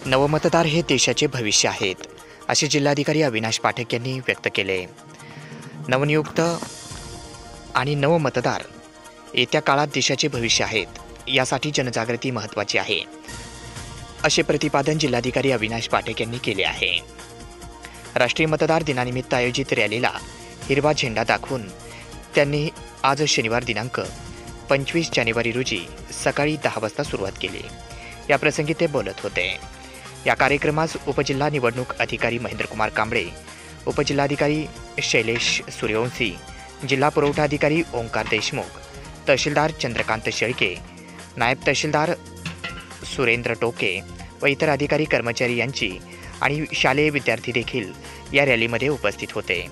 नवमतदार हे देशाचे भविष्य आहेत, असे जिल्हाधिकारी अविनाश पाठक यांनी व्यक्त केले. नवनियुक्त आणि नवमतदार येत्या काळात देशाचे भविष्य आहेत, यासाठी जनजागृती महत्त्वाची आहे, असे प्रतिपादन जिल्हाधिकारी अविनाश पाठक यांनी केले आहे. राष्ट्रीय मतदार दिनानिमित्त आयोजित रॅलीला हिरवा झेंडा दाखवून त्यांनी आज शनिवार दिनांक 25 जानेवारी रोजी सकाळी 10 वाजता सुरुवात केली. याप्रसंगी ते बोलत होते. या कार्यक्रमास उपजिल्हा निवडणूक अधिकारी महेंद्रकुमार कांबळे, उपजिल्हाधिकारी शैलेश सूर्यवंशी, जिल्हा पुरवठा अधिकारी ओंकार देशमुख, तहसीलदार चंद्रकांत शेळके, नायब तहसीलदार सुरेंद्र टोके व इतर अधिकारी कर्मचारी यांची आणि शालेय विद्यार्थी देखील या रॅलीमध्ये उपस्थित होते.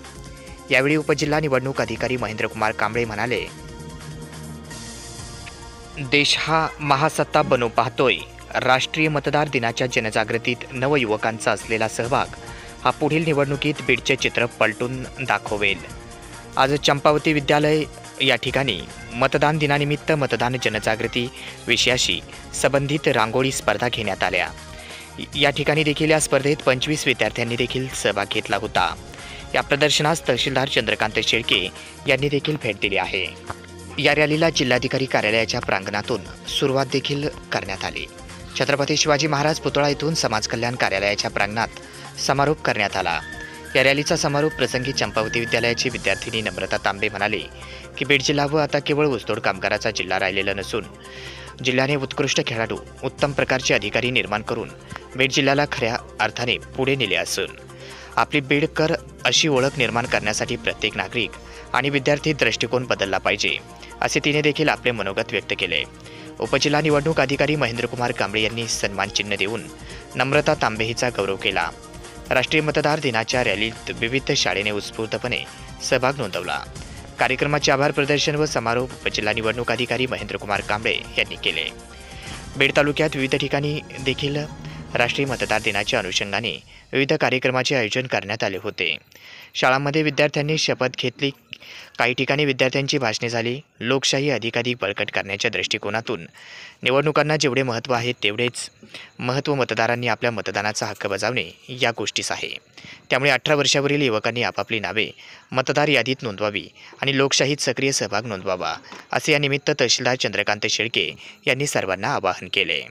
यावेळी उपजिल्हा निवडणूक अधिकारी महेंद्रकुमार कांबळे म्हणाले, देश हा महासत्ता बनू पाहतोय. राष्ट्रीय मतदार दिनाच्या जनजागृतीत नवयुवकांचा असलेला सहभाग हा पुढील निवडणुकीत बीडचे चित्र पलटून दाखवेल. आज चंपावती विद्यालय या ठिकाणी मतदान दिनानिमित्त मतदान जनजागृती विषयाशी संबंधित रांगोळी स्पर्धा घेण्यात आल्या. या ठिकाणी देखील या स्पर्धेत 25 विद्यार्थ्यांनी देखील सहभाग घेतला होता. या प्रदर्शनास तहसीलदार चंद्रकांत शेळके यांनी देखील भेट दिली आहे. या रॅलीला जिल्हाधिकारी कार्यालयाच्या प्रांगणातून सुरुवात देखील करण्यात आली. छत्रपती शिवाजी महाराज पुतळा येथून समाज कल्याण कार्यालयाच्या प्रांगणात समारोप करण्यात आला. या रॅलीचा समारोप प्रसंगी चंपावती विद्यालयाची विद्यार्थिनी नम्रता तांबे म्हणाले की बीड जिल्हा व आता केवळ ऊसतोड कामगाराचा जिल्हा राहिलेला नसून जिल्ह्याने उत्कृष्ट खेळाडू, उत्तम प्रकारचे अधिकारी निर्माण करून बीड जिल्ह्याला खऱ्या अर्थाने पुढे नेले असून आपली बीडकर अशी ओळख निर्माण करण्यासाठी प्रत्येक नागरिक आणि विद्यार्थी दृष्टिकोन बदलला पाहिजे, असे तिने देखील आपले मनोगत व्यक्त केले. उपजिल्हा निवडणूक अधिकारी महेंद्रकुमार कांबळे यांनी सन्मान चिन्ह देऊन नम्रता तांबे हिचा गौरव केला. राष्ट्रीय मतदार दिनाच्या रॅलीत विविध शाळेने उत्स्फूर्तपणे सहभाग नोंदवला. कार्यक्रमाचे आभार प्रदर्शन व समारोप उपजिल्हा निवडणूक अधिकारी महेंद्रकुमार कांबळे यांनी केले. बीड तालुक्यात विविध ठिकाणी देखील राष्ट्रीय मतदार दिनाच्या अनुषंगाने विविध कार्यक्रमाचे आयोजन करण्यात आले होते. शाळांमध्ये विद्यार्थ्यांनी शपथ घेतली. काही ठिकाणी विद्यार्थ्यांची भाषणे झाली. लोकशाही अधिकाधिक बळकट करण्याच्या दृष्टिकोनातून निवडणुकांना जेवढे महत्त्व आहे तेवढेच महत्त्व मतदारांनी आपल्या मतदानाचा हक्क बजावणे या गोष्टीस आहे. त्यामुळे 18 वर्षावरील युवकांनी आपापली नावे मतदार यादीत नोंदवावी आणि लोकशाहीत सक्रिय सहभाग नोंदवावा, असे या निमित्त तहसीलदार चंद्रकांत शेळके यांनी सर्वांना आवाहन केले.